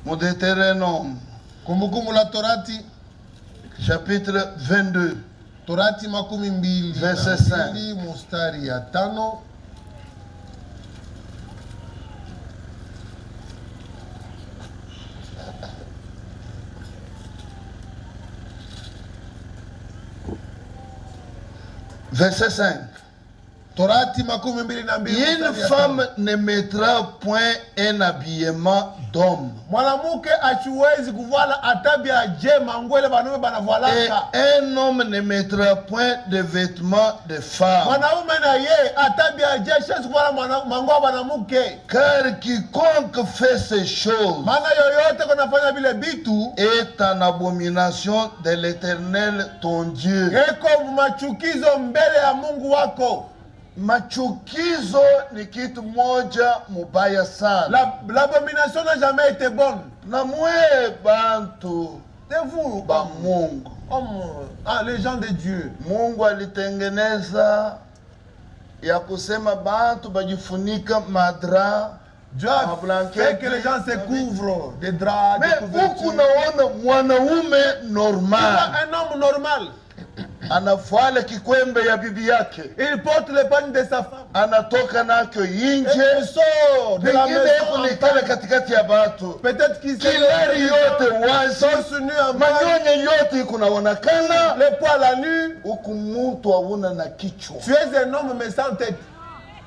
Mu Deutéronome. Kumbukumbu la Torati. Chapitre 22. Torati makumi mbili. Verset 5. Mustari ya 5. Verset 5. Torati makumi mbili na mbili. Une femme ne mettra point un habillement d'homme. Mwanamuke achuwezi kuvala atabia jema ngwele banume banavalaka. Et un homme ne mettra point de vêtements de femme. Mwanaume na ye atabia je shezi kuvala mangwa banamuke. Car quiconque fait ces choses Mana yoyote konafanya vile bitu est en abomination de l'Éternel ton Dieu. eko machukizo mbele ya Mungu wako. Machukizo ni kitu moja mubaya sana. L'abomination n'a jamais été bonne. Na mwe bantu C'est vous, ba Mungu. Les gens de Dieu. Mungu alitengeneza ya kusema bantu bajifunika madra. Dieu a fait que les gens se couvrent des draps, des couvertures. Mais huku naona mwanaume normal. Un homme normal. Anafuala kikwembe ya bibi yake. Il porte le pagne de sa femme. Anatoka nako inje. Il sort de la maison. Pengine katikati ya batu. Peut-être qu'il s'est kilari yote wazi. Manyonye yote kunaonekana. Le poil à nu. Huku mtu hauna na kichwa. Tu es un homme mais sans tête.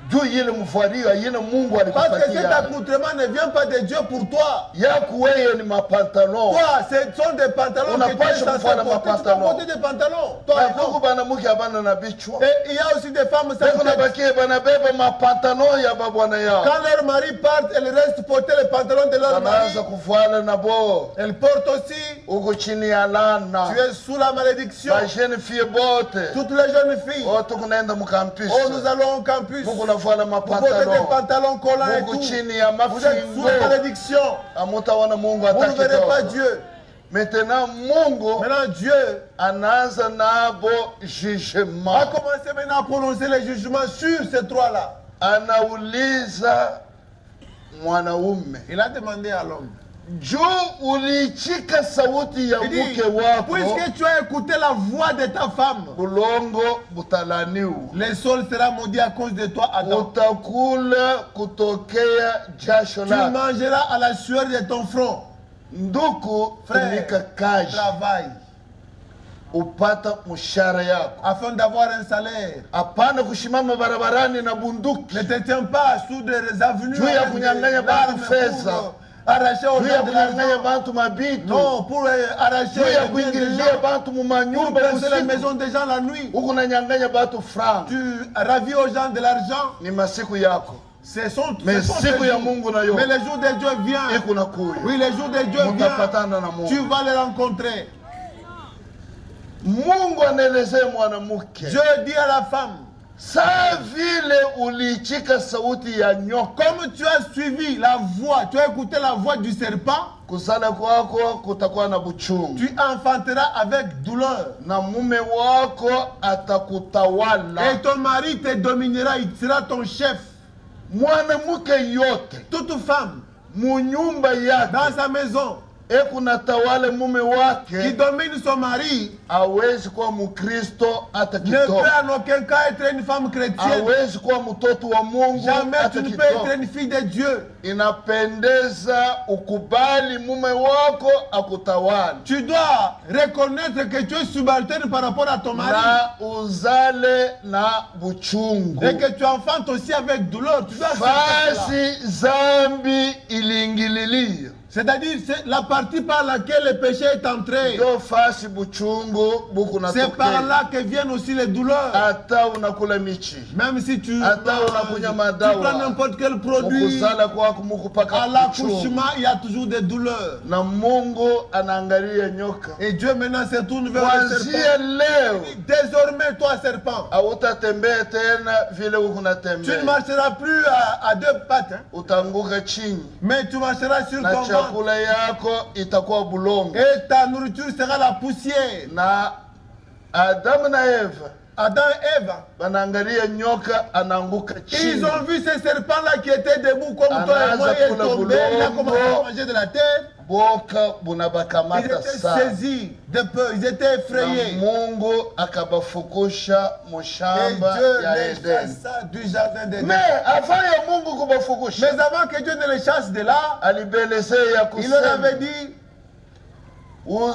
Juu yile mfuario yile Mungu alikupatia. Parce que cet accoutrement ne vient pas de Dieu pour toi. Yako wewe ni mapantalon. Toi, ce sont des pantalons que tu es censé porter. Tu peux porter des pantalons. Toi, kuku banamuke abana na bichwa. Et il y a aussi des femmes sans tête. Kuna bakie banabeba mapantalon ya babwana yao. Quand leur mari part, elles restent porter les pantalons de leur mari. Banaanza kufuana na bo. Elles portent aussi. Uko chini ya laana. Tu es sous la malédiction. Ba jeune fille bote. Toutes les jeunes filles. Oh, tukunaenda mu campus. Oh, nous allons au campus. Vous portez des pantalons collants et tout. Vous êtes sous la malédiction. Vous ne verrez pas Dieu. Maintenant, Dieu anaanza nabo jugement. A commencé maintenant à prononcer les jugements sur ces trois-là. Anauliza mwanaume. Il a demandé à l'homme. Juu ulichika sauti ya mke wako. Puisque tu as écouté la voix de ta femme. Bulongo butalaniu. Le sol sera maudit à cause de toi, Adam. Utakula kutokea jasho lako. Tu mangeras à la sueur de ton front. Nduku tumika kazi. Travail. Upata mshahara yako. Afin d'avoir un salaire. Hapana kushimama barabarani na bunduki. Ne te tiens pas sous des avenues. Juu ya kunyang'anya bantu fedha. Arracher aux gens de l'argent. Non, pour arracher les maisons des gens la nuit. Tu ravis aux gens de l'argent. Ce sont mais les jours de Dieu viennent. Oui, les jours de Dieu viennent. Tu vas les rencontrer. Dieu dit à la femme. Comme tu as suivi la voix, tu as écouté la voix du serpent, tu enfanteras avec douleur. Et ton mari te dominera, il sera ton chef. Toute femme dans sa maison qui domine son mari ne peut en aucun cas être une femme chrétienne. Jamais tu ne peux être une fille de Dieu. Tu dois reconnaître que tu es subalterne par rapport à ton mari. Et que tu enfantes aussi avec douleur. Tu dois c'est-à-dire la partie par laquelle le péché est entré. C'est par là que viennent aussi les douleurs. Même si tu prends n'importe quel produit, à l'accouchement, il y a toujours des douleurs. Et Dieu maintenant se tourne vers le serpent. Désormais, toi, serpent, tu ne marcheras plus à deux pattes. Mais tu marcheras sur ton ventre. Et ta nourriture sera la poussière. Adam et Ève, ils ont vu ce serpent-là qui était debout comme toi et moi. Il est tombé, il a commencé à manger de la terre. Ils étaient saisis de peur, ils étaient effrayés. Et Dieu les chassa du jardin d'Éden. Mais avant que Dieu ne les chasse de là, il leur avait dit la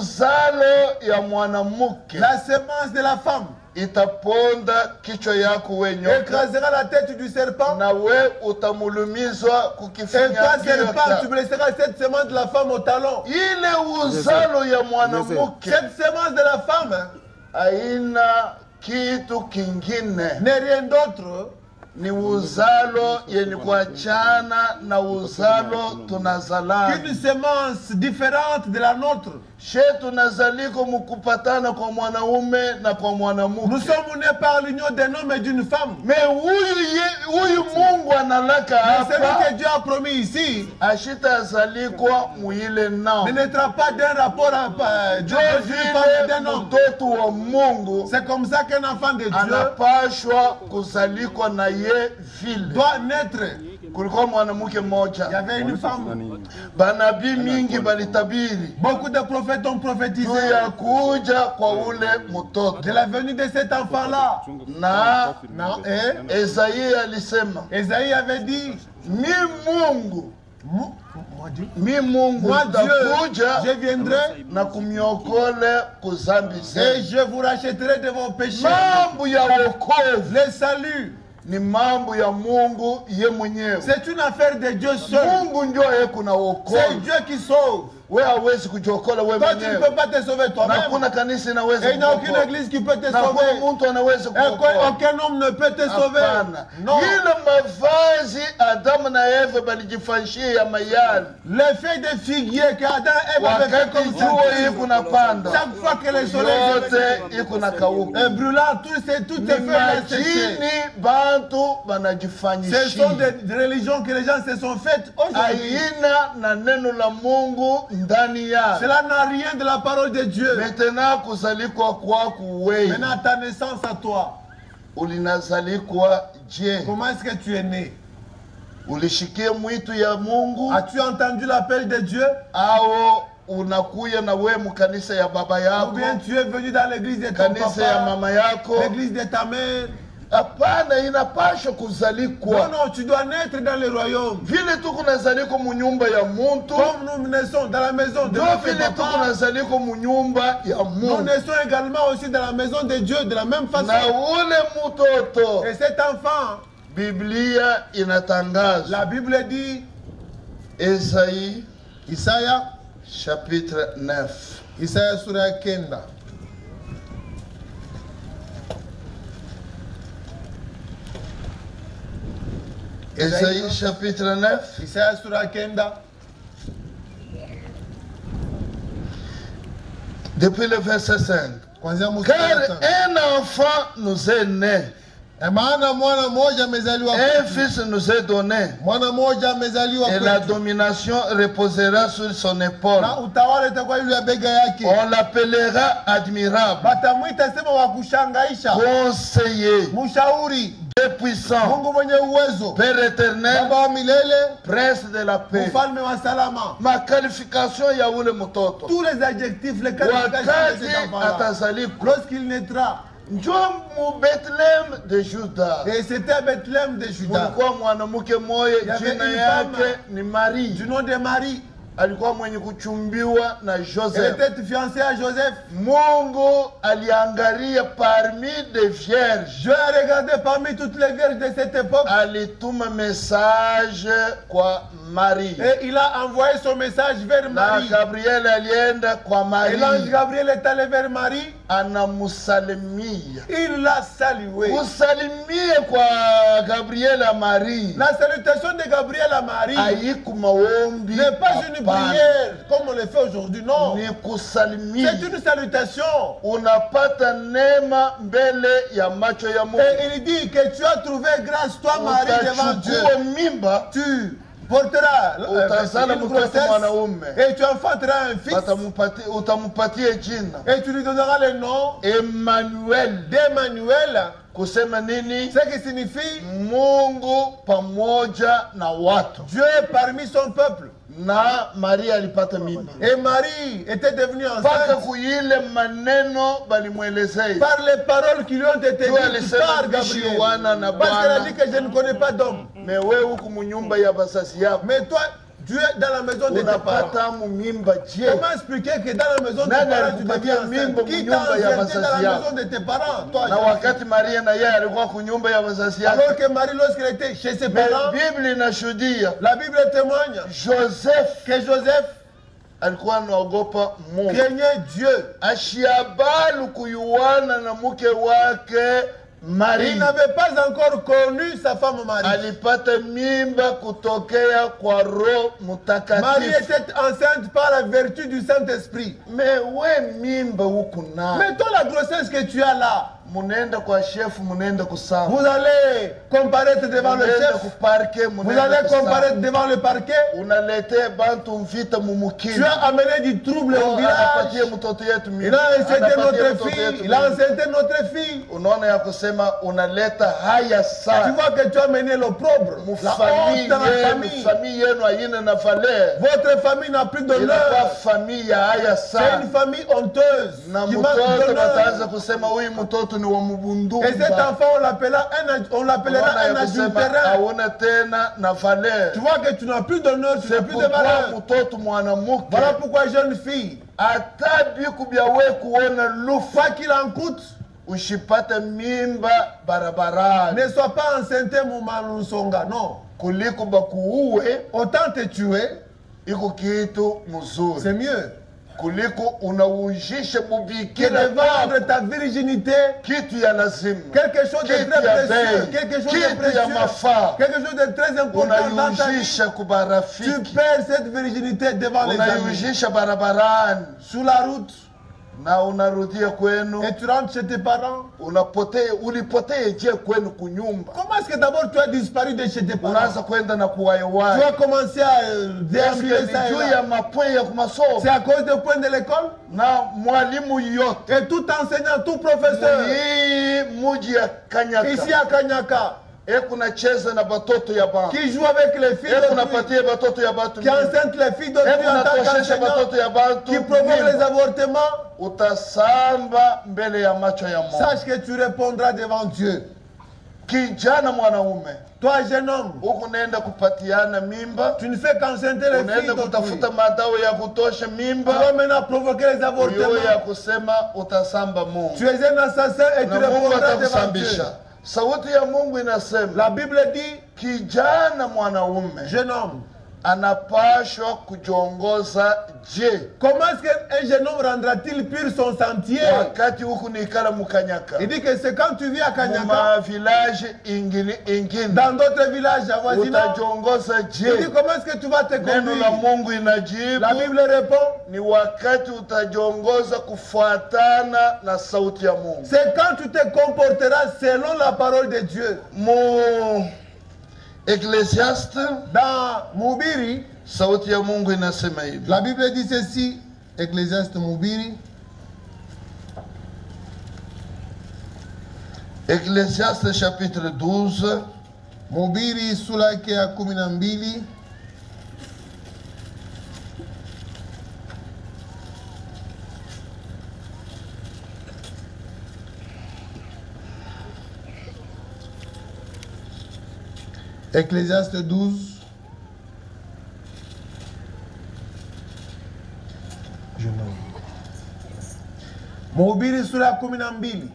semence de la femme écrasera la tête du serpent. Et toi, serpent, tu blesseras cette semence de la femme au talon. Cette semence de la femme n'est rien d'autre ni uzalo yenye kuachana na uzalo tunazalana. Qu'une semence différente de la nôtre. She tunazaliko mukupatana kwa mwanaume na kwa mwanamuke. Nous sommes nés par l'union d'un homme et d'une femme. Mais huyu Mungu analaka hapa. Celui que Dieu a promis ici. Ashita zalikwa muile nao. Ne naîtra pas d'un rapport d'une femme d'un homme. Mtoto wa Mungu. C'est comme ça qu'un enfant de Dieu anapashwa kuzalikwa na ye vile. Doit naître. Kulikuwa mwanamke mmoja. Il y avait une femme. Banabii mingi balitabiri. Beaucoup de prophètes ont prophétisé. Ya kuja kwa ule mtoto. De la venue de cet enfant-là. Na Esaïe alisema. Esaïe avait dit. Mi Mungu moi Dieu, je viendrai na kumiokole kuzambi zenu. Et je vous rachèterai de vos péchés. Mambo ya wokovu. Le salut. Ni mambo ya Mungu ye mwenyewe. C'est une affaire de Dieu seul. Mungu ndio yeye kuna wokovu. C'est Dieu qui sauve. Wewe hawezi kujiokola wewe mwenyewe. Toi tu ne peux pas te sauver toi-même. Na kuna kanisa inaweza kukuokoa. Il n'y a aucune église qui peut te sauver. Na kuna mtu anaweza kukuokoa. Aucun homme ne peut te sauver. Non. Ile mavazi Adamu na Eva balijifanyia ya mayani. Les feuilles de figuier que Adam et Eva avaient fait comme ça. Chaque fois que le soleil est brûlant, toutes ces feuilles là séchées. Ce sont des religions que les gens se sont faites aujourd'hui. Cela n'a rien de la parole de Dieu. Maintenant ta naissance à toi. Comment est-ce que tu es né? As-tu entendu l'appel de Dieu? Ou bien tu es venu dans l'église de ton papa, l'église de ta mère? Non, non, tu dois naître dans le royaume. Comme nous naissons dans la maison de notre papa, nous naissons également aussi dans la maison de Dieu de la même façon. Et cet enfant, la Bible dit, Isaïe chapitre 9. Isaïe sura kenda. Isaïe chapitre 9. Isaïe sura kenda. Depuis le verset 5. Car un enfant nous est né. Un fils nous est donné. Et la domination reposera sur son épaule. On l'appellera admirable, conseiller, Dieu puissant, Père éternel, Prince de la paix. Ma qualification ya ule mtoto. Tous les adjectifs, les qualifications de cet enfant-là. Lorsqu'il naîtra, Bethléem de Juda. Et c'était Bethléem de Juda. Il y avait une femme du nom de Marie. Elle était fiancée à Joseph. Mungu aliangalia parmi des vierges. Dieu a regardé parmi toutes les vierges de cette époque. Alituma message kwa Marie. Et il a envoyé son message vers Marie. Gabriel alienda kwa Marie. Et l'ange Gabriel est allé vers Marie. Anamusalimia. Il l'a salué. Kusalimia kwa Gabriel à Marie. La salutation de Gabriel à Marie n'est pas une prière comme on le fait aujourd'hui, non. C'est une salutation. Et il dit que tu as trouvé grâce, toi Marie, devant Dieu. Tu porteras une grossesse et tu enfanteras un fils. Et tu lui donneras le nom Emmanuel. d'Emmanuel. Kusema nini? Ce qui signifie Mungu pamoja na watu. Dieu parmi son peuple. Na Marie alipata mimba. Et Marie était devenue enceinte. Par les paroles qui lui ont été dites par Gabriel. Parce qu'elle a dit que je ne connais pas d'homme. Mais toi, tu es dans la maison de tes parents. Comment expliquer que dans la maison de tes parents tu deviens enceinte? Qui t'a enceinte dans la maison de tes parents? Toi, alors que Marie, lorsqu'elle était chez ses parents, la Bible témoigne que Joseph craignait Dieu. Marie. Il n'avait pas encore connu sa femme Marie. Marie était enceinte par la vertu du Saint-Esprit. Mais toi, la grossesse que tu as là, vous allez comparaître devant le chef. Vous allez comparaître devant le parquet. Tu as amené du trouble au village. Il a enceinté notre fille. Il a enceinté notre fille. Tu vois que tu as amené l'opprobre. La honte dans la famille. Votre famille n'a plus d'honneur. C'est une famille honteuse qui manque d'honneur. Et cet enfant, on l'appellera un adultéraire. Tu vois que tu n'as plus d'honneur, tu n'as plus de valeur. Voilà pourquoi, jeune fille, quoi qu'il en coûte, ne sois pas enceinte, non. Autant te tuer, c'est mieux que de vendre ta virginité, quelque chose de très précieux, quelque chose de très important dans ta vie. Tu perds cette virginité devant les amis, sur la route. Et tu rentres chez tes parents. Comment est-ce que d'abord tu as disparu de chez tes parents? Tu as commencé à déambuler ça et là. C'est à cause des points de l'école? Et tout enseignant, tout professeur ici à Kanyaka qui joue avec les filles d'autrui, qui enceinte les filles d'autrui en tant qu'enseignant, qui provoque les avortements, sache que tu répondras devant Dieu. Toi, jeune homme, tu ne fais qu'enceinte les filles d'autrui. Tu vas maintenant provoquer les avortements. Tu es un assassin et tu répondras devant Dieu. La Bible dit, jeune homme, comment est-ce qu'un jeune homme rendra-t-il pur son sentier? Il dit que c'est quand tu vis à Kanyaka, dans d'autres villages avoisinants, il dit comment est-ce que tu vas te conduire? La Bible répond, c'est quand tu te comporteras selon la parole de Dieu. Ecclésiaste, dans Mhubiri, sauti ya Mungu inasema hivi. La Bible dit ceci, Ecclésiaste Mhubiri. Ecclésiaste chapitre 12. Mhubiri sura yake ya 12. Ecclésiaste 12. Mhubiri sura ya 12.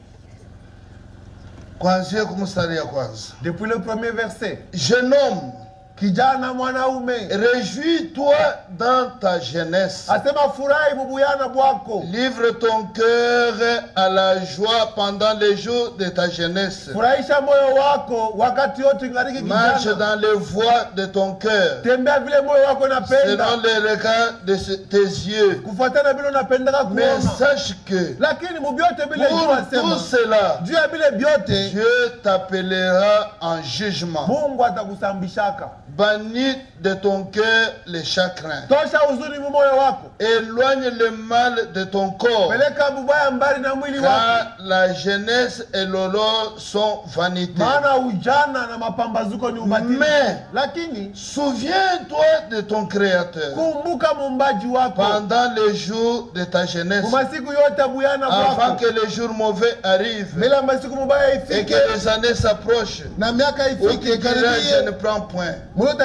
Kuanzia kumstari ya kwanza. Depuis le premier verset. Jeune homme, kijana mwanaume, réjouis-toi dans ta jeunesse. Asema furahi bubuyana bwako. Livre ton cœur à la joie pendant les jours de ta jeunesse. Furahisha moyo wako wakati wote ngariki kijana. Marche dans les voies de ton cœur. Tembea vile moyo wako unapenda. Selon les regards de tes yeux. Kufuatana vile unapendaka kuona. Mais sache que lakini mubyote bile pour tout cela, Dieu bile byote, Dieu t'appellera en jugement. Mungu atakusambishaka. Bannis de ton cœur les chagrins. Tosha huzuni mu moyo wako. Éloigne le mal de ton corps. Peleka bubaya mbali na mwili wako. Car la jeunesse et l'olor sont vanité. Maana ujana na mapambazuko ni ubatili. Mais lakini souviens-toi de ton créateur. Kumbuka muumbaji wako. Pendant les jours de ta jeunesse. Masiku yote buyana bwako. Avant que les jours mauvais arrivent. Bila masiku mubaya ifike. Et que les années s'approchent. Na miaka ifike karibia. Je ne prends point. Avant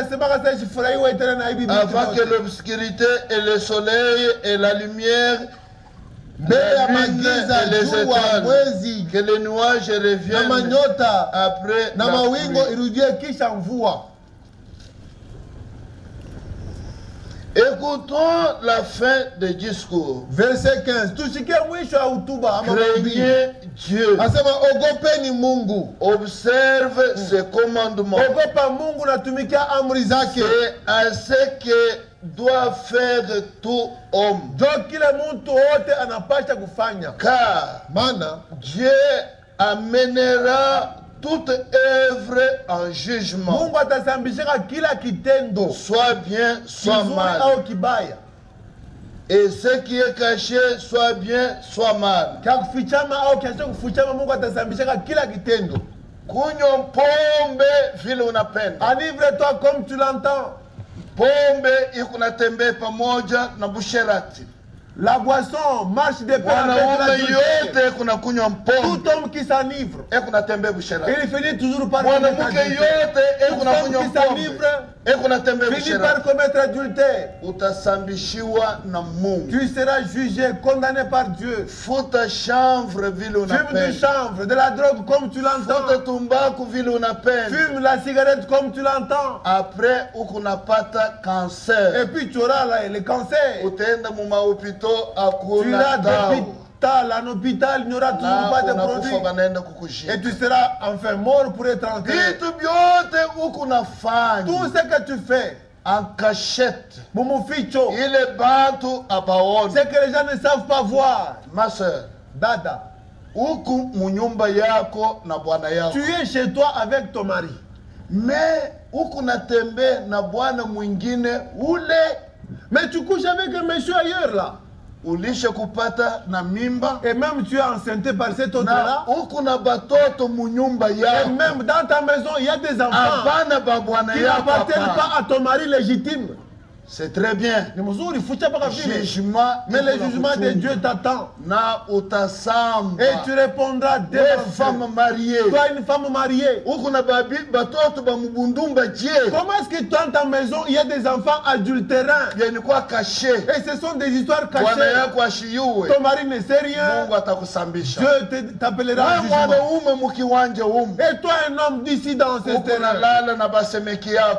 que l'obscurité et le soleil et la lumière, la lune et les étoiles, que les nuages reviennent après la pluie. Écoutons la fin du discours. Verset 15. Craignez Dieu. Observe ses commandements. C'est à ce que doit faire tout homme. Car Dieu amènera toute œuvre en jugement. Soit bien, soit mal. Et ce qui est caché, soit bien, soit mal. Kunywa pombe vile unapenda. Enivre-toi comme tu l'entends. Pombe ikunatembe pamoja na busherati. La boisson marche de pair avec la yote kuna kunywa pombe. Tout homme qui s'enivre, il finit toujours par finit par commettre adultère. Tu seras jugé, condamné par Dieu. Fume du chanvre de la drogue comme tu l'entends. Fume la cigarette comme tu l'entends. Après ukunapata cancer. Et puis tu auras le cancer. Tu iras d'hôpital en hôpital, il n'y aura toujours pas de produit. Et tu seras enfin mort pour être enterré. Tout ce que tu fais en cachette, il est bantu abaona. C'est que les gens ne savent pas voir. Ma soeur, dada, tu es chez toi avec ton mari. Mais mais tu couches avec un monsieur ailleurs là. Et même tu es enceinte par cet autre là. Et même dans ta maison il y a des enfants qui n'appartiennent pas à ton mari légitime. C'est très bien. Jugement, mais le jugement de Dieu t'attend. Et tu répondras des femmes mariées. Toi une femme mariée. Comment est-ce que dans ta maison il y a des enfants adultérins? Et ce sont des histoires cachées. Ton mari ne sait rien. Dieu t'appellera jugement. Et toi un homme d'ici dans ce terrain,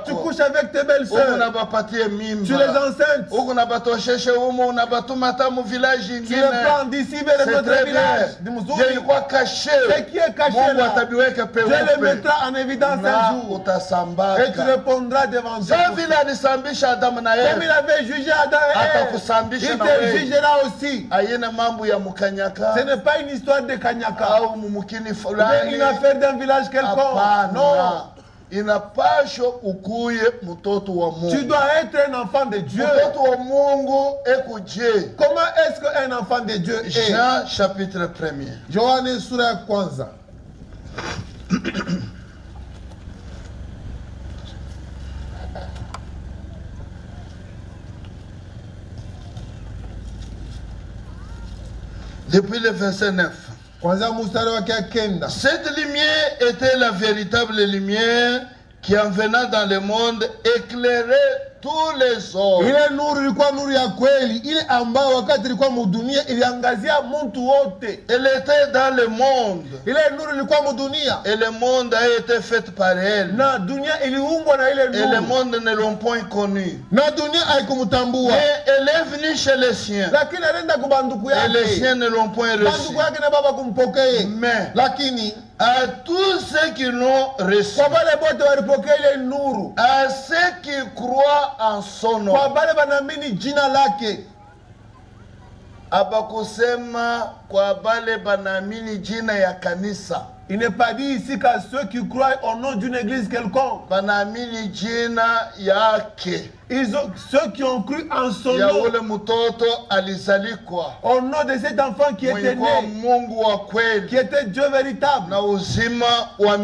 tu couches avec tes belles sœurs. Tu les enceintes. Tu les prends d'ici vers notre village. Ce qui est caché là, Dieu le mettra en évidence un jour. Et tu répondras devant Dieu. Comme il avait jugé Adam et Ève, il te jugera aussi. Ce n'est pas une histoire de Kanyaka. Une affaire d'un village quelconque. Non. Tu dois être un enfant de Dieu. Comment est-ce qu'un enfant de Dieu est? Jean chapitre 1er. Yohane sura ya kwanza. Depuis le verset 9. Cette lumière était la véritable lumière qui en venant dans le monde éclairait tous les hommes. Ile nuru ilikuwa nuru ya kweli, ile ambao wakati ilikuwa mudunia iliangazia mtu wote. Elle était dans le monde. Ile nuru ilikuwa mudunia. Et le monde a été fait par elle. Na dunia iliumbwa na ile nuru. Et le monde ne l'ont point connu. Na dunia haikumtambua. Mais elle est venue chez les siens. Lakini alienda kwa banduku yake. Et les siens ne l'ont point reçu. Banduku yake na baba kumpokea. Mais lakini à tous ceux qui l'ont reçu, à ceux qui croient en son nom, abakusema kwa bale banamini jina ya kanisa. Il n'est pas dit ici qu'à ceux qui croient au nom d'une église quelconque. Ceux qui ont cru en son nom, au nom de cet enfant qui était né, qui était Dieu véritable,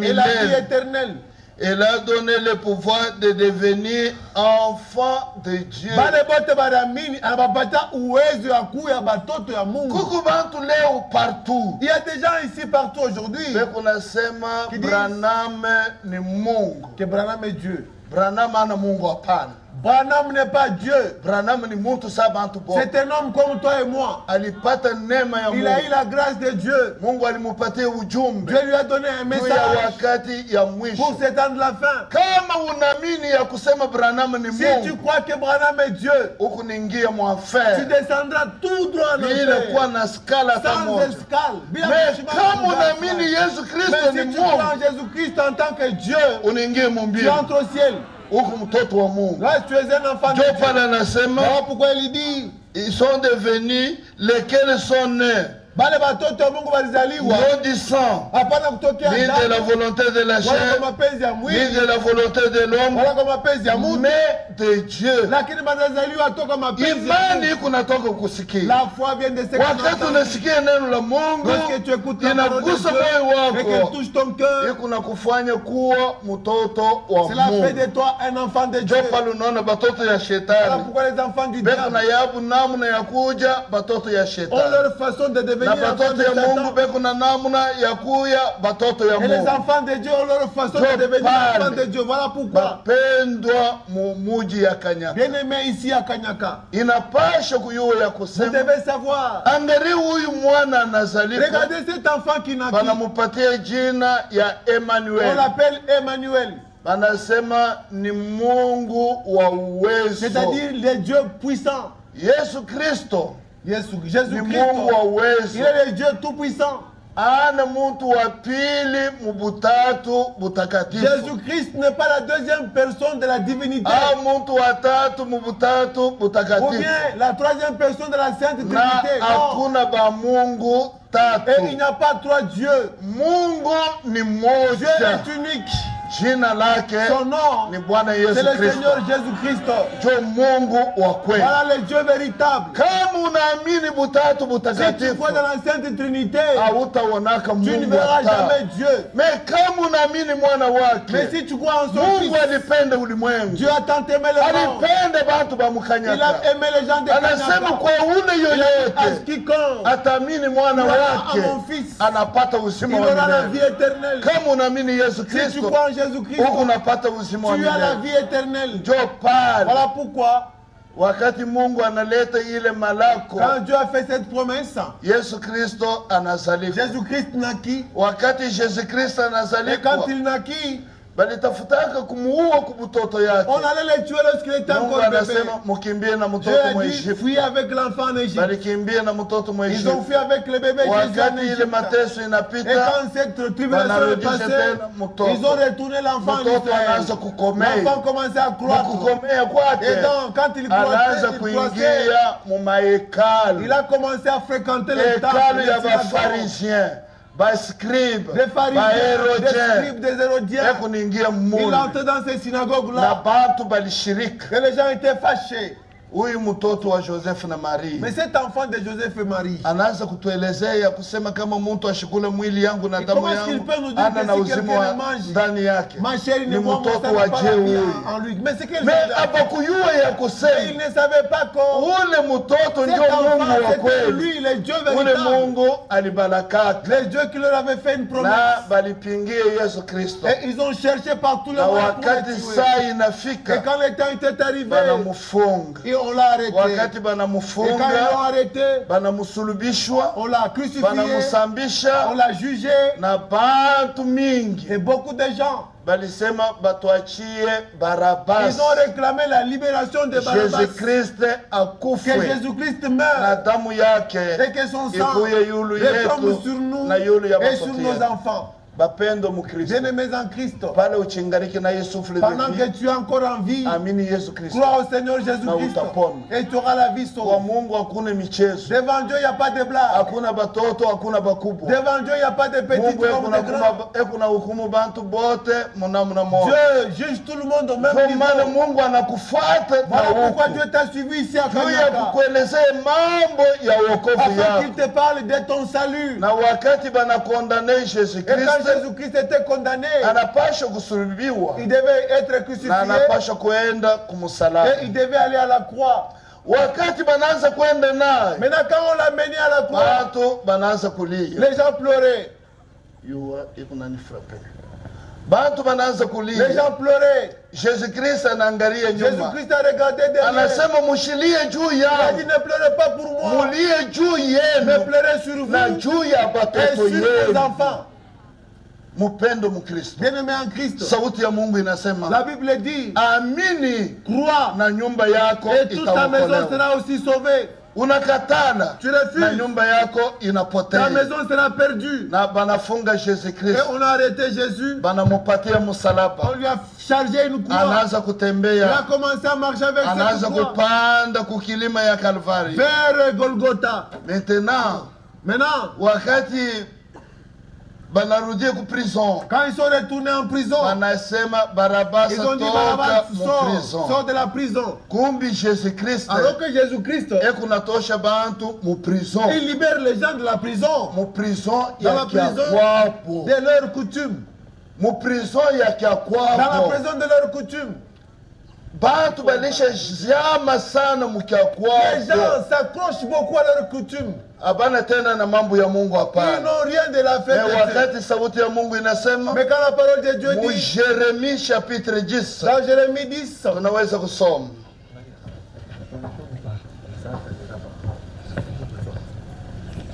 et la vie éternelle. Elle a donné le pouvoir de devenir enfant de Dieu. Partout. Il y a des gens ici partout aujourd'hui qui disent que Branham est Dieu. Branham n'est pas Dieu. C'est un homme comme toi et moi. Il a eu la grâce de Dieu. Dieu lui a donné un message pour ce temps de la fin. Si tu crois que Branham est Dieu, tu descendras tout droit en enfer, sans escale. Mais si tu crois en Jésus-Christ en tant que Dieu, tu entres au ciel. Là, tu es un enfant de Dieu. Voilà pourquoi il dit, ils sont devenus lesquels sont nés. Non du sang, ni de la volonté de la chair, ni de la volonté de l'homme, mais de Dieu. Imani kunatoka kusikia. La foi vient de ce que wakati unasikia neno la Mungu inagusa moyo wako, touche ton cœur, kunakufanya kuwa mtoto wa Mungu. Cela fait de toi un enfant de Dieu. Ndio pale unaona batoto ya shetani. Pourquoi les enfants du diable? Kuna yabu namna ya kuja batoto ya shetani. Ont leur façon de devenir na batoto ya Mungu beko na namna ya kuya batoto ya Mungu. Et les enfants de Dieu ont leur façon de devenir enfants de Dieu. Voilà pourquoi. Bapendwa muji ya Kanyaka. Bien-aimé ici à Kanyaka. Inapasha kuyua ya kusema. Vous devez savoir. Angari huyu mwana anazaliwa. Regardez cet enfant qui naît. Banamupatia jina ya Emmanuel. On l'appelle Emmanuel. Banasema ni Mungu wa uwezo. C'est-à-dire le Dieu puissant. Yesu Kristo. Jésus-Christ. Mungu wa uwezo. Il est le Dieu tout puissant. Ana muntu wa pili mubutatu butakatifu. Jésus-Christ n'est pas la deuxième personne de la divinité. Muntu wa tatu mubutatu butakatifu. Ou bien la troisième personne de la Sainte Trinité. Hakuna ba Mungu tatu. Et il n'y a pas trois dieux. Mungu ni moja. Dieu est unique. Jina lake son nom ni Bwana Yesu Kristo. C'est le Seigneur Jésus-Christ. Jo Mungu wa kweli. Voilà le Dieu véritable. Kama unaamini butatu butakatifu, si tu crois dans la Sainte Trinité, hautaonaka Mungu. Tu ne verras jamais Dieu. Mais kama unaamini mwana wake, mais si tu crois en son Mungu Fils, alipenda ulimwengu. Dieu a tant aimé le monde. Alipenda watu ba Mkanyaka. Il a aimé les gens de Kanyaka. Anasema kwa ule yoyote quiconque atamini mwana wake anapata uzima wa milele. Kama unaamini Yesu Kristo, si tu crois en Jésus-Christ, unapata uzima wa milele. Tu as la vie éternelle. Voilà pourquoi wakati Mungu analeta ile malako, quand Dieu a fait cette promesse, Yesu Kristo anazaliwa. Jésus-Christ naquit. Wakati Jésus Christ anazaliwa, et quand il naquit, balitafutaka kumuua kubutoto yake. On allait le tuer lorsqu'il était encore bébé. Anasema mukimbie na mtoto mu Egypte. Fui avec l'enfant en Égypte. Balikimbia na mtoto mu Egypte. Ils ont fui avec le bébé Jésus en Égypte. Ile mateso inapita. Et quand cette tribulation est passée, ils ont retourné l'enfant en Israël. L'enfant commençait à croître. Et donc quand il croissait, il a commencé à fréquenter le temple des pharisiens. Des pharisiens, des hérodiens. Il entrait dans ces synagogues-là. Et les gens étaient fâchés. Huyu mtoto wa Joseph na Maria. Mais cet enfant de Joseph et Marie anaanza kutuelezea kusema kama mtu ashikule mwili yangu na damu yangu ana na uzima ndani yake. Ni mtoto wa Jeu. Mais abakuyua ya kusema il ne savait pas que ule mtoto ndio Mungu wa kweli. Lui le Dieu véritable. Ule Mungu alibarakata. Le Dieu qui leur avait fait une promesse. Na balipingia Yesu Kristo. Et ils ont cherché par tous les moyens pour le tuer. Et quand le temps était arrivé, banamufunga. On l'a arrêté. Wakati banamufunga, et quand ils l'ont arrêté, banamusulubishwa, on l'a crucifié, banamusambisha, on l'a jugé, na bantu mingi. Et beaucoup de gens balisema batuachie Barabas. Ils ont réclamé la libération de Barabas. Jésus-Christ akufe. Que Jésus-Christ meure. Na damu yake et que son sang retombe sur nous et sur nos enfants. bapendo mu Kristo, bien-aimés en Christ, pale uchingariki na Yesu souffle pendant de que vie, tu es encore en vie, amini Yesu Kristo, crois au Seigneur Jésus-Christ et tu auras la vie kwa sauve. Mungu hakuna michezo, Devant Dieu, il n'y a pas de blague. hakuna batoto, hakuna bakubwa. Devant Dieu, il n'y a pas de petits Mungu comme de grands. ekuna hukumu bantu bote mnamna moja. Dieu juge tout le monde au même Kwa maana niveau. Mungu anakufuata na Voilà pourquoi huku Dieu t'a suivi ici à juu ya Kanyaka. kukuelezea mambo ya wokovu Afin qu'il yako. te parle de ton salut. Na wakati banakondane Yesu Et quand Kristo, Jésus-Christ était condamné, anapasha kusulubiwa il devait être na crucifié anapasha kuenda kumsalaba. et il devait aller à la croix. Wakati banaanza kwenda naye, Maintenant, quand on l'a mené à la croix, watu banaanza kulia. les gens pleuraient. Bantu banaanza Les kulia. gens pleuraient. Yesu Kristo anaangalia nyuma. Jésus-Christ a regardé derrière. Anasema mushilie juu Il a dit, yangu, ne pleurez pas pour moi, mulie juu mais yenu pleurez sur vous na juu ya et batoto sur vos yenu. enfants. Mupendo mukristo, Bien-aimés en Christ, sauti ya Mungu inasema la Bible dit, amini crois na nyumba yako et toute ta maison itaokolewa. sera aussi sauvée. Unakatala Tu refuses, na nyumba yako ta inapotea, maison sera perdue. na banafunga Yesu Et Kristo, on a arrêté Jésus, banamupatia on msalaba, lui a chargé une croix. anaanza Il a kutembea, commencé à marcher avec anaanza cette croix kupanda kukilima ya Kalvari. vers Golgotha. Maintenant Maintenant, wakati banarudia ku prison, quand ils sont retournés en prison, banasema Barabasa ils ont dit Barabbas, toka mu prison. sort de la prison. Kumbi Yesu Kristo Alors que Jésus-Christ, ekunatosha bantu mu prison, il libère les gens de la prison, mu prison dans la ya prison kyakwapo, de leurs coutumes. mu prison ya Dans la kyakwapo. prison de leurs coutumes. Bantu balishazama sana mu Les kyakwapo, gens s'accrochent beaucoup à leurs coutumes. abana tena na mambo ya Mungu, Ils hapana. n'ont rien de la fête de Dieu. Wakati sauti ya Mungu inasema Mais quand la parole de Dieu mu dit, Yeremia chapitre 10, dans Jérémie 10, tunaweza kusoma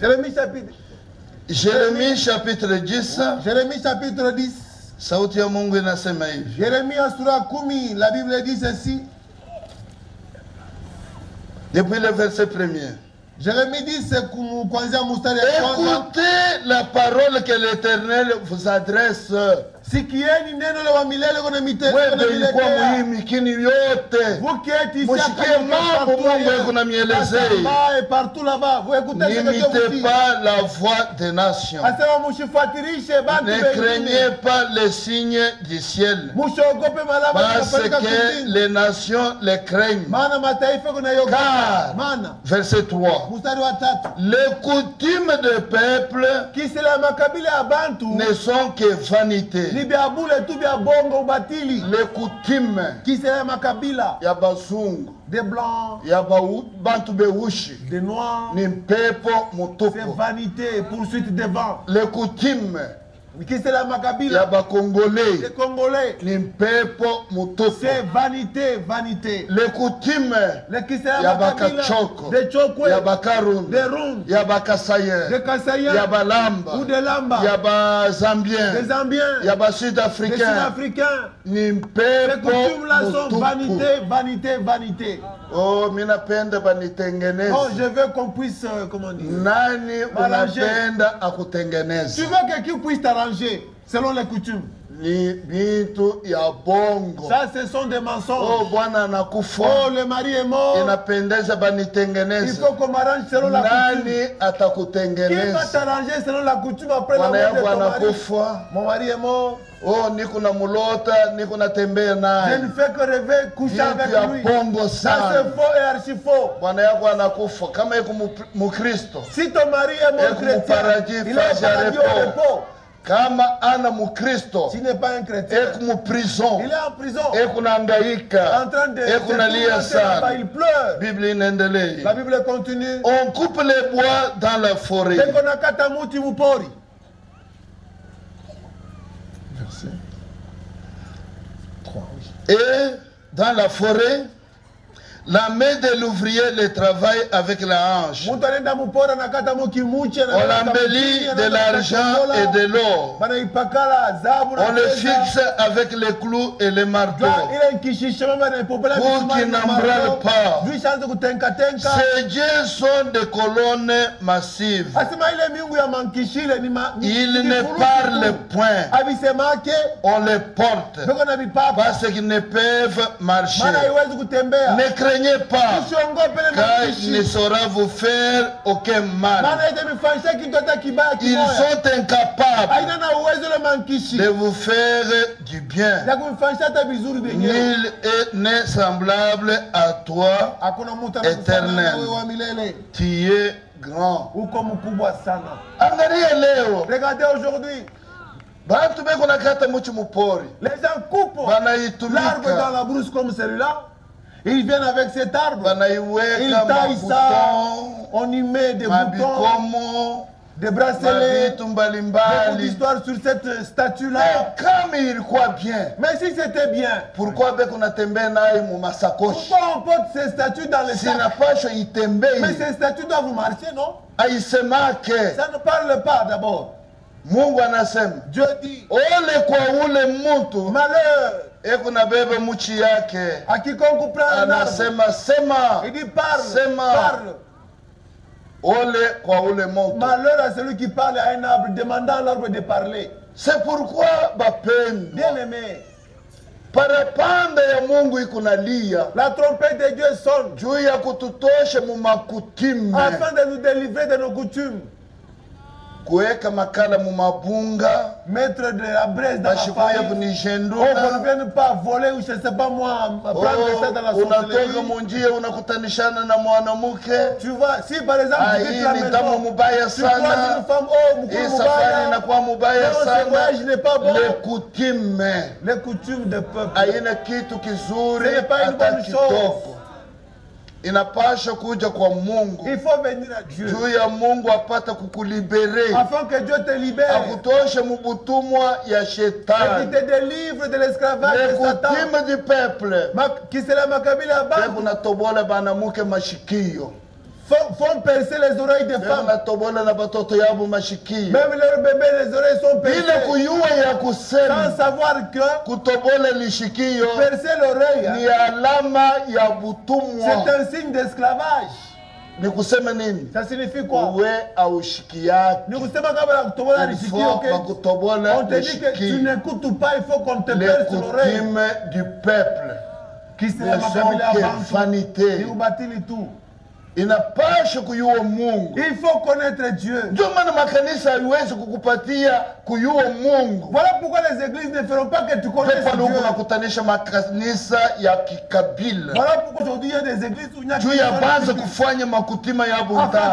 Jérémie chapitre, Yeremia chapitre 10, Jérémie chapitre 10, sauti ya Mungu inasema hivi. Jérémie sura 10, la Bible dit ceci. Depuis le verset premier. Jérémie 10 kuanzia mstari ya kwanza. Écoutez la parole que l'Éternel vous adresse. Sikieni neno la milele kuna Wewe ilikuwa muhimu kini yote. Vous qui êtes ici, Musikie mambo Mungu yako na mielezei. et partout là-bas, vous écoutez ce que Dieu vous N'imitez dit. pas la voix des nations. Asema mshifuatilishe bantu Ne craignez pas les signes du ciel, Mshogope malama parce que les nations les craignent. maana mataifa kuna yogopa. Car, Maana verset 3, mstari wa 3, les coutumes de peuple kisila makabila ya bantu ne sont que vanité. ni bya bule tu bya bongo ubatili. Les coutumes Kisila makabila ya bazungu, des blancs, ya bantu beushi, des noirs, ni mpepo c'est mutupu. vanité, poursuite des vents. Les coutumes Kisila ya makabila bakongolais des Congolais, ni mpepo mutupu. c'est vanité, vanité. Les coutumes Les kisila ya makabila bakachoko, des Chokwe, ya bakarundu, des Rundu, ya bakasaye, des Kassayens ya balamba, ou des Lamba, ya bazambien, des Zambiens, ya des basud-africain, Sud-Africains. ni Ces mpepo coutumes-là sont mutupu. vanité, vanité, vanité. Oh, minapenda banitengeneze. Oh, je veux qu'on puisse, comment dire, Nani M'arranger. unapenda tu akutengeneza? veux que quelqu'un puisse t'arranger selon les coutumes. Ni vitu ya bongo. Ça, ce sont des Oh, mensonges. Bwana anakufa. Oh, le mari est mort. Inapendeza Il banitengeneze. faut qu'on m'arrange selon la coutume. Nani Qui va atakutengeneza? t'arranger selon la coutume après la Bwana mort de yangu ton mari? anakufa. Mon mari est mort. Oh, niko na mulota, niko natembea Je naye. ne fais que rêver, coucher Vitu avec ya lui. bongo Ça, c'est sana. faux et archi faux. Bwana yako anakufa kama yuko Mukristo. Si ton mari est mort Et chrétien, paradis, il est au face à paradis au repos. repos. Kama ana Mukristo, S'il n'est pas un chrétien, eko mu prison, il est en prison. eko nahangaika, En train de eko nalia là-bas, sana. il pleure. Biblia inaendelea. La Bible continue. On coupe les bois dans la forêt. Dès qu'on a katamuti mupori. Verset 3, oui. Et dans la forêt, La main de l'ouvrier le travaille avec la hanche. On embellit de l'argent et de l'or. On le fixe avec les clous et les marteaux pour qu'il n'embrase pas. Ces dieux sont des colonnes massives. Ils ne parlent point. On les porte parce qu'ils ne peuvent marcher. Ne craignez pas, car il ne saura vous faire aucun mal. Ils sont incapables de vous faire du bien. Nul n'est semblable à toi, Éternel. Tu es grand. Regardez aujourd'hui. Les gens coupent l'arbre dans la brousse comme celui-là. Ils viennent avec cet arbre. Ils taillent ça. On y met des boutons, des bracelets, des histoires sur cette statue-là. Comme il croit bien. Mais si c'était bien, pourquoi on porte ces statues dans les sacs? Mais ces statues doivent marcher, non? Ça ne parle pas d'abord. Dieu dit, malheur à quiconque prend un arbre. Il dit parle. Malheur à celui qui parle à un arbre, demandant à l'arbre de parler. C'est pourquoi, bien aimé, la trompette de Dieu sonne afin de nous délivrer de nos coutumes. Mettre de la braise dans la famille. On ne vient pas voler ou je ne sais pas moi, prendre ça dans la sorcellerie. Tu vois, si par exemple tu quittes la maison, tu croises une femme, oh, je n'ai pas bon. Les coutumes de peuple. Ce n'est pas une bonne chose. Inapasha kuja kwa Mungu. Il faut venir à Dieu. Juu ya Mungu apata kukulibere. Afin que Dieu te libère. Akutoshe mubutumwa ya shetani. Et qui te délivre de l'esclavage de Satan. Les coutumes du peuple. Qui sera makabila ya bantu. Kuna tobola banamuke mashikio. Font percer les oreilles des femmes. Même leurs bébés, les oreilles sont percées. Sans savoir que percer l'oreille, c'est un signe d'esclavage. Ça signifie quoi? On te dit que tu n'écoutes pas, il faut qu'on te perce l'oreille. Les coutumes du peuple ne sont que vanité. Il faut connaître Dieu. Voilà pourquoi les églises ne feront pas que tu connaisses Dieu. Voilà pourquoi aujourd'hui il y a des églises où il n'y a afin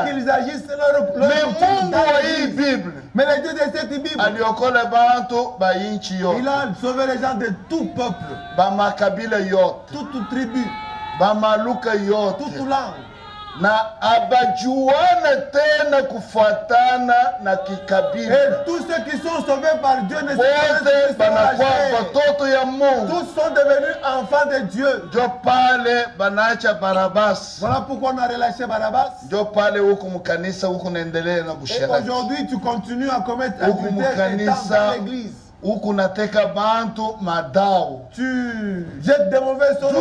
qu'ils agissent leur mais le Dieu de cette Bible, il a sauvé les gens de tout peuple, toute tribu, toute langue. Na abajuana tena kufuatana na kikabila. Et tous ceux qui sont sauvés par Dieu ne sont pas watoto ya Mungu. Tous sont devenus enfants de Dieu. Jo pale banacha Barabas. Voilà pourquoi on a relâché Barabas. Jo pale huko mkanisa huko naendelea na busharati. Et aujourd'hui tu continues à commettre adultère dans l'église. Huku nateka bantu madao. Tu jettes des mauvais sorts.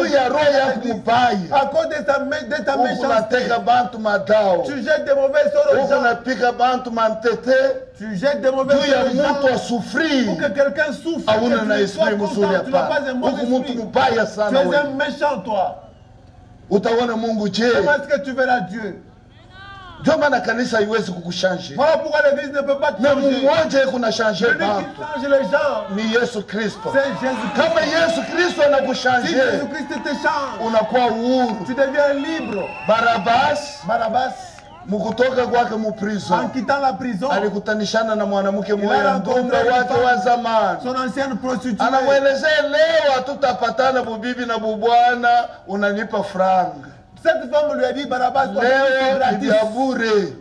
À cause de ta méchanceté. Tu jettes des mauvais sorts aux gens. Tu jettes des mauvais sorts aux gens. Pour que quelqu'un souffre. Tu n'as pas un mauvais esprit. Tu es un méchant toi. Comment est-ce que tu verras Dieu? Voilà pourquoi l'église ne peut pas te changer. Celui qui change les gens, c'est Jésus-Christ. Si Jésus-Christ te change, tu deviens libre. Barabas mukutoka kwake mu prison, en quittant la prison, alikutanishana na mwanamke mmoja mgumba wake wa zamani. Son ancienne prostituée. Anamwelezea leo hatutapatana bubibi na bubwana, unanipa franga. Cette femme lui a dit, Barabbas,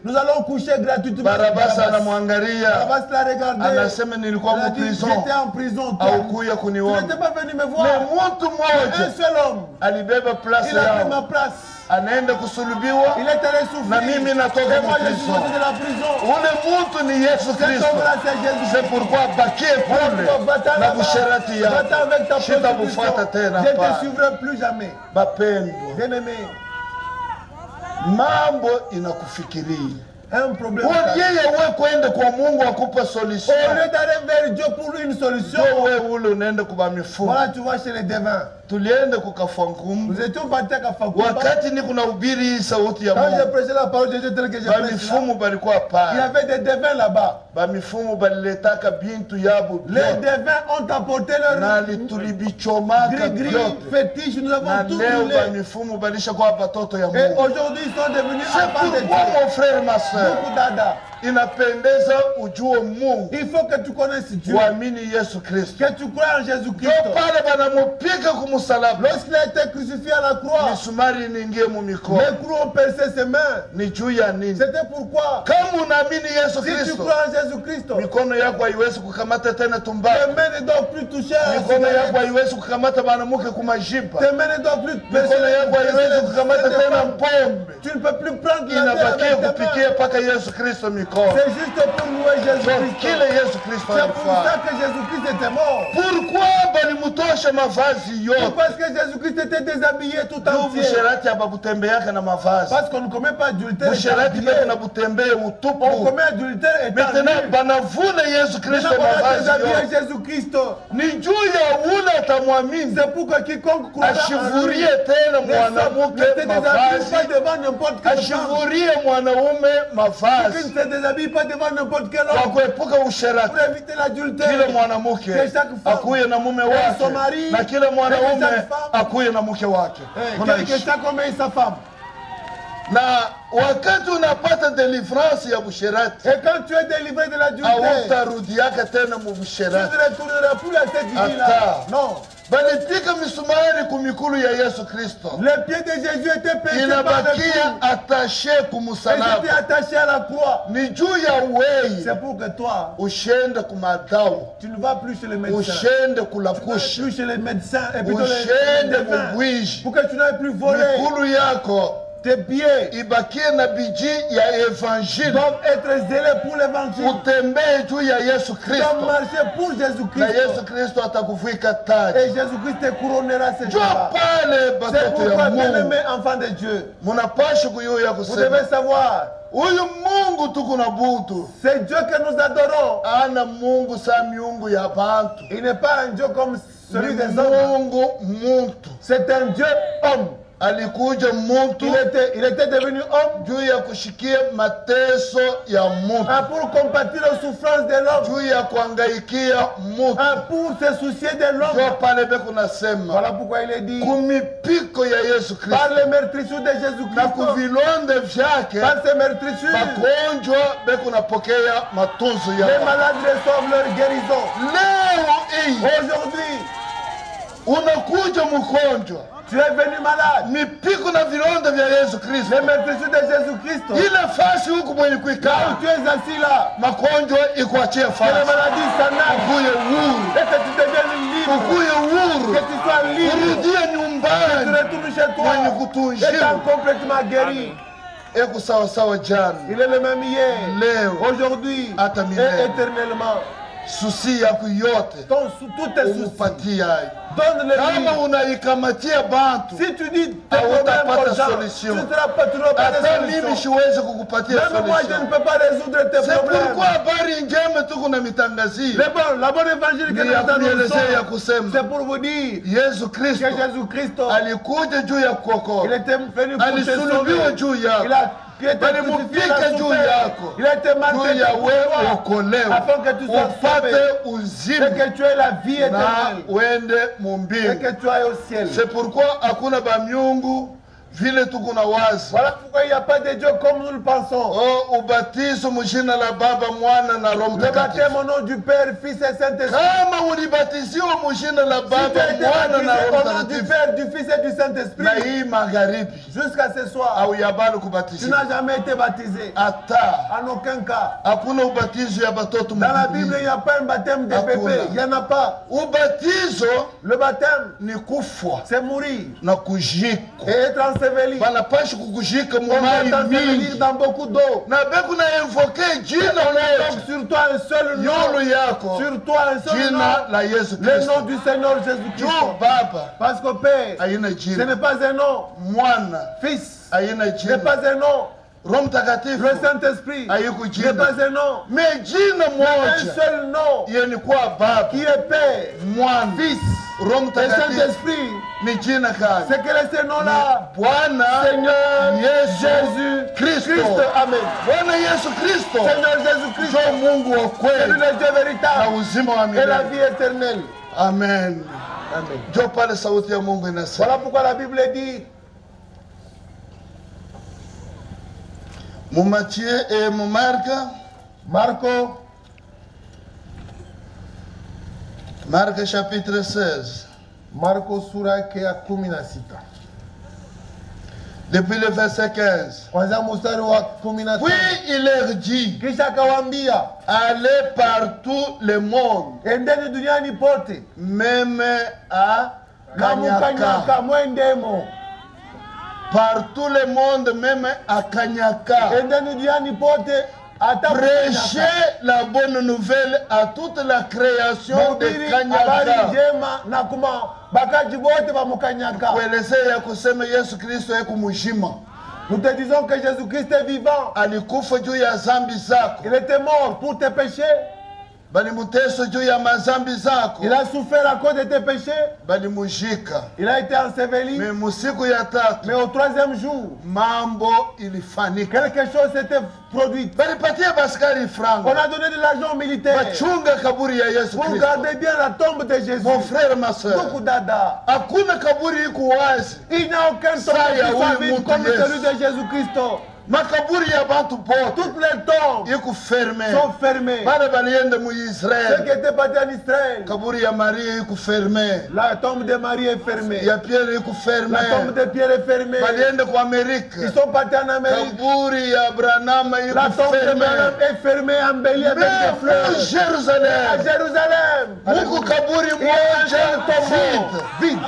nous allons coucher gratuitement. Barabbas anamwangalia. Barabbas l'a regardé. Anasema nilikuwa mu prison. J'étais en prison. Haukuja kuniona. Tu n'étais pas venu me voir. Mais mtu mmoja. Un seul homme. Alibeba place Il a pris yao. ma place. Anaenda kusulubiwa. Il est allé souffrir. Na mimi natoka moi je suis sorti de la prison. Ule mtu ni Yesu Kristo. C'est pourquoi bakie kule na busharati yako. Sitakufuata tena hapa. Je te suivrai plus jamais. Bapendwa. Bien-aimé. Mambo inakufikiria. Un problème. Yeye wewe kwenda kwa Mungu akupa solution. Au lieu d'aller vers Dieu pour une solution. Wewe ule unaenda kwa mifumo. Voilà, tu vas chez les devins. Tulienda kukafangumu. Nous étions partis à Kafangumu. Wakati niko na ubiri sauti ya Mungu. Quand j'ai prêché la parole de Dieu telle que j'ai prêché. Mifumo balikuwa pale. Il y avait des devins là-bas. Ba mifumo baliletaka bintu yabo. Les devins ont apporté leur na litulibichomaka gris fétiche, nous avons tout brûlé. Ba mifumo balisha kwa batoto ya Mungu. Et aujourd'hui ils sont devenus enfants de Dieu. Mon frère, ma soeur. Beaucoup dada. Inapendeza ujue Mungu. Il faut que tu connaisses Dieu. Uamini Yesu Kristo. Que tu crois en Jésus Christ. Pale banamupiga kumusalaba. Lorsqu'il a été crucifié à la croix. Misumari ningie mu mikono. Les clous ont percé ses mains. Ni juu ya nini? C'était pourquoi. Kama unaamini Yesu Kristo. Si tu crois en Jésus Christ. Mikono yako haiwezi kukamata tena tumbaku. Tes mains ne doivent plus toucher à mikono yako haiwezi kukamata banamuke kumajipa. Tes mains ne doivent plus mikono yako haiwezi kukamata tena pombe. Tu ne peux plus prendre la inabakia kupikia paka Yesu Kristo mikono. C'est juste pour louer Jésus Christ. C'est pour ça que Jésus Christ était mort. Pourquoi balimutosha mavazi yote? Parce que Jésus Christ était déshabillé tout entier. Busherati ababutembeaka na mavazi. Parce qu'on ne commet pas adultère. Busherati beko na butembea utupu. On commet adultère et maintenant banavuna Yesu Kristo mavazi yote. Jésus Christ. Ni juu ya ule atamwamini. C'est pourquoi quiconque croit ashivurie tena mwanamke mavazi. Pas devant n'importe quel ashivurie mwanaume mavazi. Qui ne se déshabille pas devant n'importe quel homme. Kwa kuepuka usherati. Pour éviter l'adultère. Kila mwanamke akuye na mume wake. Na kila mwanaume akuye na mke wake. Que chaque homme ait sa femme. Na wakati unapata delivrance ya busherati. Et quand tu es délivré de l'adultère. Hautarudiaka tena mu busherati. Tu ne retourneras plus à cette vie-là. Non. Balipika misumari kumikulu ya Yesu Kristo. Les pieds de Jésus étaient percés par le clou. Attaché kumusalaba. Ils étaient attachés à la croix. Ni juu ya wewe. C'est pour que toi, ushende kumadao. Tu ne vas plus chez les médecins. Ushende kulakusha. Tu ne vas plus chez les médecins et plutôt ushende mubwiji. Pour que tu n'ailles plus voler. Mikulu yako. Tes pieds ibakie na biji ya évangile doivent être zélés pour l'évangile. Utembee juu ya Yesu Kristo. Doivent marcher pour Jésus Christ. Na Yesu Kristo atakuvika taji. Et Jésus Christ te couronnera ses jours. C'est pourquoi bien-aimé enfant de Dieu. Munapasha kuyuya kusema. Vous devez savoir. Huyu Mungu tukunabudu. C'est Dieu que nous adorons. Ana Mungu sa miungu ya bantu. Il n'est pas un Dieu comme celui des hommes. Mungu muntu. C'est un Dieu homme. Alikuja muntu. Il était devenu homme. Juu ya kushikia mateso ya muntu. Pour compatir aux souffrances de l'homme. Juu ya kuangaikia muntu. Pour se soucier de l'homme. Juu pale beko nasema. Voilà pourquoi il est dit. Kumipiko ya Yesu Kristo. Par les meurtrissures de Jésus Christ. Na kuvilonde vyake. Par ses meurtrissures. Magonjwa beko napokea matunzo ya. Les malades reçoivent leur guérison. Leo hii. Aujourd'hui. Unakuja mgonjwa. Tu es venu malade. Mipiko na vilonda vya Yesu Kristo. Les meurtrissures de Jésus Christ. Ile fasi huku mwenye kuikaa. Tu es assis là. Magonjwa ikuachie fasi. Que les maladies s'en aillent. Ukuye huru. Et que tu deviennes libre. Ukuye huru. Que tu sois libre. Urudie nyumbani. Que tu retournes chez toi. Mwenye kutunjiwa. Étant complètement guéri. Eko sawa sawa jana. Il est le même hier. Leo. Aujourd'hui. Hata milele. Et éternellement. Susi yako yote. Tout tes soucis. Umupatie hai. Donne-le lui. Kama unaikamatia bantu. Si tu dis tes problèmes aux gens, tu ne seras pas de solution. Mimi siwezi kukupatia solution. Même moi je ne peux pas résoudre tes problèmes. C'est pourquoi habari njema tuko na mitangazia. La bonne évangile que nous annonçons, c'est pour vous dire Yesu Kristo. Que Jésus Christ alikuja juu ya kuokoa. Il était venu pour te sauver. Juu yako. Il a été juu yako. Il a été maltraité pour toi, afin que tu sois sauvé et que tu aies la vie éternelle et que tu ailles au ciel. C'est pourquoi hakuna ba miungu vile tukuna wazi. Voilà pourquoi il n'y a pas de Dieu comme nous le pensons. Oh, ubatizo mjina la Baba, Mwana na Roho Le Mtakatifu. baptême au nom du Père, Fils et Saint-Esprit. Kama ulibatiziwa mjina la Si tu Baba, as été Mwana na baptisé Roho au nom du Mtakatifu, Père, du Fils et du Saint-Esprit, na hii magharibi jusqu'à ce soir, au yabali tu kubatizwa. n'as jamais été baptisé. Ata En aucun cas. hakuna ubatizo ya batoto Dans la mjini. Bible, il n'y a pas un baptême de Hakuna. bébé. Il n'y en a pas. Ubatizo Le baptême, ni kufwa c'est mourir na kujiko. et être enseveli. Banapashi kukujika On mumai peut t'ensevelir mingi. dans beaucoup d'eau. Na beku na invoke jina Donc moja. sur toi un seul nom. Yulu yako. Sur toi un seul Jina nom. la Yesu Le Kristo. nom du Seigneur Jésus-Christ. Juu Baba Parce qu'au Père, haina ce jina. n'est pas un nom. Mwana Fils, haina ce n'est jina. pas un nom. Roho Mtakatifu Le Saint-Esprit, hayuko ce n'est pas jina. un nom. Me jina Un moja seul nom yenye kuwa Baba, qui est Père, Mwana, Fils Roho et Mtakatifu Saint-Esprit. ni jina gani? C'est quel est ce nom-là? Bwana Seigneur Yesu Jésus Kristo. Christ. Amen. Bwana Yesu Kristo Seigneur Jésus Christ. ndio Mungu wa C'est lui kweli le Dieu na véritable uzima wa et la milele. vie éternelle. Amen. Amen. Ndio pale sauti ya Mungu inasema. Voilà pourquoi la Bible dit Mu Matthieu et mu Marka, Marka chapitre 16. Marko sura yake ya 16. Depuis le verset 15. Kwanza mstari wa 15. Puis il leur dit, Kisha akawaambia, allez partout le monde, endeni duniani pote même à na mukanyaka Kanyaka. mwendemo. Partout le monde, même à Kanyaka. Endeni duniani pote hata Prêchez Kanyaka. la bonne nouvelle à toute la création de Mhubiri habari Kanyaka. njema na kuma bakaji bote ba mukanyaka. Kuelezea kusema Yesu Kristo yako mzima. Nous te disons que Jésus-Christ est vivant. Alikufa juu ya zambi zako. Il était mort pour tes péchés. Balimutesa juu ya mazambi zako. Il a souffert à cause de tes péchés. Balimujika. Il a été enseveli. Mais musiku ya tatu Mais au troisième jour, mambo ilifanyika. quelque chose s'était produit. Balipatia baskari On franga. a donné de l'argent aux militaires Bachunga kaburi ya Yesu pour Kristo. garder bien la tombe de Jésus. Mon frère, ma soeur. Beaucoup dada. Hakuna kaburi iko wazi. Il n'y a aucun tombe Ça, y a qui soit eu vide mon comme Dieu. celui de Jésus-Christ. Makaburi ya bantu bote Toutes les tombes iko ferme. sont fermées. Bale balienda mu Ceux Israel. qui étaient partis en Israël, Kaburi ya Maria iko ferme. la tombe de Marie est fermée. Ya Pierre iko ferme. La tombe de Pierre est fermée. Balienda kwa Amerika. Ils sont partis en Amérique. Kaburi ya Abraham La iko tombe de ferme. Branham est fermée, embellie avec des Même fleurs. au À Jérusalem. Jérusalem, Muko kaburi il y a un moja seul tombeau vide. vide.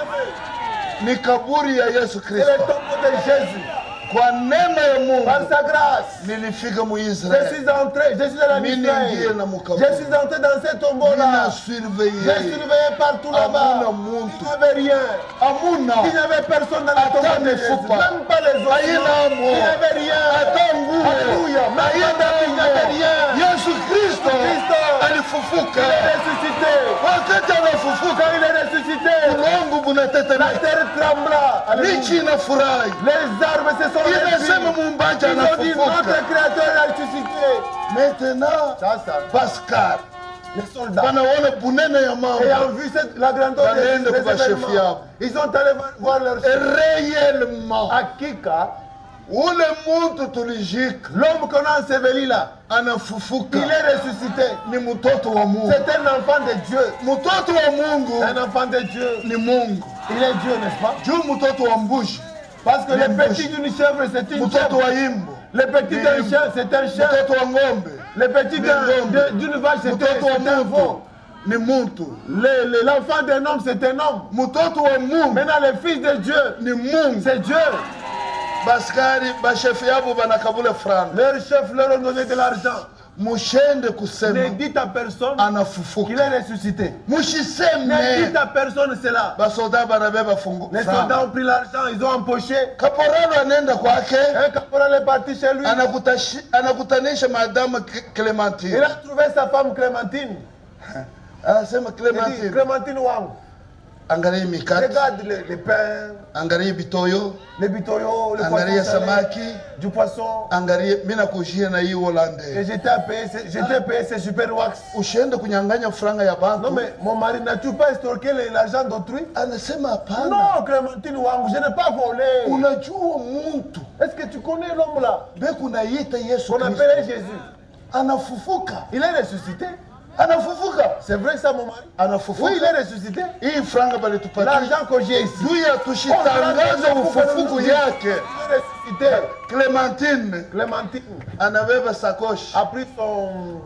Ni kaburi ya Yesu C'est le Kristo. tombeau de Jésus. Kwa neema ya Mungu Par sa grâce, nilifika mu je Israel. suis entré, je suis allé en Mimi Israël. ndiye na mukaburi. Je suis entré dans ce tombeau-là. Nina J'ai surveillé. surveillé partout là-bas. Hamuna muntu. Il n'y avait rien. Hamuna. Il n'y avait personne dans la tombe Hata de Jésus. mifupa. Même pas les autres. Haina Il amo. n'y avait rien. Hata nguo. Alléluia. Même pas Haina il n'y avait amo. rien. Yesu Kristo Kristo alifufuka. Il est ressuscité. Wakati anafufuka, Quand il est ressuscité, ulimwengu la bunatetemeka. terre trembla. Alléluia. Nchi inafurahi. Les arbres se sont Inasema réunis. muumbaji Ils ont dit anafufuka. notre créateur est ressuscité. Maintenant, Ça. Pascal Les soldats, banaona bunene ya mambo. ayant vu la grandeur Banaenda des kwa chef événements, yao. ils sont allés voir leur chef. Réellement, Hakika, ule muntu tulijika l'homme qu'on a enseveli là, anafufuka. il est ressuscité. Ni mtoto wa Mungu. C'est un enfant de Dieu. Mtoto wa Mungu Un enfant de Dieu. ni Mungu. Il est Dieu, n'est-ce pas? Juu mtoto wa mbushi, Parce que Il est le petit d'une chèvre, c'est une mtoto chèvre. wa imbo, Le petit d'un chien, c'est un chien. mtoto wa ng'ombe, Le petit ng'ombe. d'une vache, c'est mtoto wa un veau. muntu ni muntu. L'enfant d'un homme, c'est un homme. Mtoto wa Mungu Maintenant, le fils de Dieu, ni Mungu. c'est Dieu. Baskari bashefu yabo banakabula franga. Leur chef leur a donné de l'argent. Mushende Ne kusema dites à personne anafufuka. qu'il est ressuscité. Ne Mushiseme. dites à personne cela. Basoda banabeba fungu. Les soldats ont pris l'argent, ils ont empoché. Kaporalo anaenda kwake, Un caporal est parti chez lui. anakutanisha madame Il Clementine. a trouvé sa femme Clémentine. Anasema Il dit, Clementine, Clémentine Wang. Angalia mikate. Regarde les pains. Angalia bitoyo. Les bitoyo, les angalia poissons samaki. salés, du poisson. Angalia mina kujia na hii Hollandais. Et j'étais payé ces super wax. Ushende kunyanganya franga ya bantu. Non mais mon mari n'a-tu pas estorqué l'argent d'autrui? Anasema hapana. Non, Clémentine wangu, je n'ai pas volé. Unajua muntu. Est-ce que tu connais l'homme là? Beku naita Yesu Kristo. On appelait Jésus. Anafufuka. Il est ressuscité. Anafufuka. C'est vrai ça mon mari? Anafufuka. Oui, il est ressuscité. Hii franga bali tupatie. L'argent que j'ai ici. Juu ya tushitangaza ufufuku yake. Il est ressuscité. Clémentine. Clémentine. Anabeba sakoshi. A pris son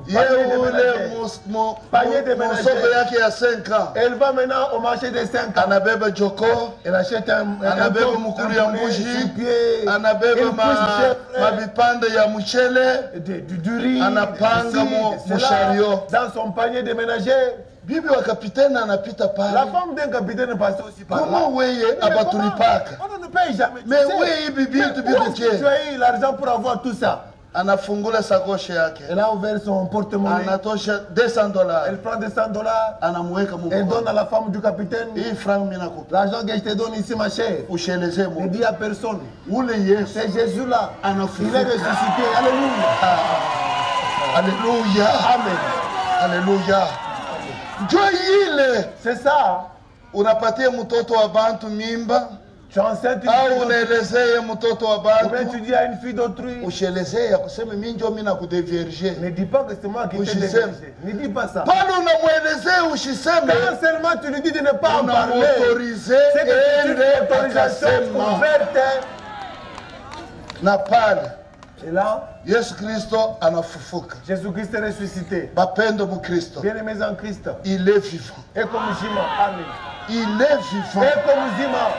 panier de ménager. Mosoko yake ya 5 ans. Elle va maintenant au marché des 5 ans. Anabeba joko. Elle achète anabeba mukuru ya mbuji. Anabeba mabipande ya mchele. Du riz. Anapanga mushario. Dans son panier de ménager. Bibi wa kapiteni anapita pale. La femme d'un capitaine passe aussi par là. Comment weye abatulipaka? On ne paye jamais. Mais weye bibi tu biduke. Tu as eu l'argent pour avoir tout ça. Anafungula sakoshi yake. Elle a ouvert son porte-monnaie. Anatosha $200. Elle prend $200. Anamweka mungu. Elle donne à la femme du capitaine. Hii franc mina kupa. L'argent que je te donne ici ma chère. Usheleze mungu. Ne dis à personne. Ule Yesu. C'est Jésus là. Anafufuka. Il est ressuscité. Alléluia. Alléluia. Amen. Alléluia. Joile. C'est ça. Unapatia mtoto wa bantu mimba. Tu enceinte au unaelezea mtoto wa bantu. Ou tu dis à une fille d'autrui. Ushelezea kusema mimi ndio mimi nakudevierger. Ne dis pas que c'est moi qui t'ai déviergé. Ne dis pas ça. Pale unamuelezea ushiseme. Quand seulement tu lui dis de ne pas en parler. Unamautoriser une autorisation ouverte. Na pale. Et là, Yesu Kristo anafufuka. Jésus-Christ est ressuscité. Bapendo mu Kristo. Bien-aimés en Christ. Il est vivant. Et comme Jima. Amen. Il est vivant. Et comme Jima.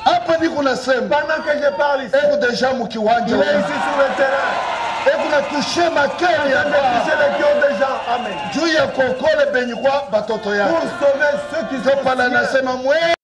Hapa niko nasema. Pendant que je parle ici. Eko deja mu kiwanja. Il est ici sur le terrain. Eko na toucher makere ya Bwana. Toucher le cœur des gens. Amen. Juu ya kokole benyi kwa batoto yake. Pour sauver ceux qui sont pala nasema mwe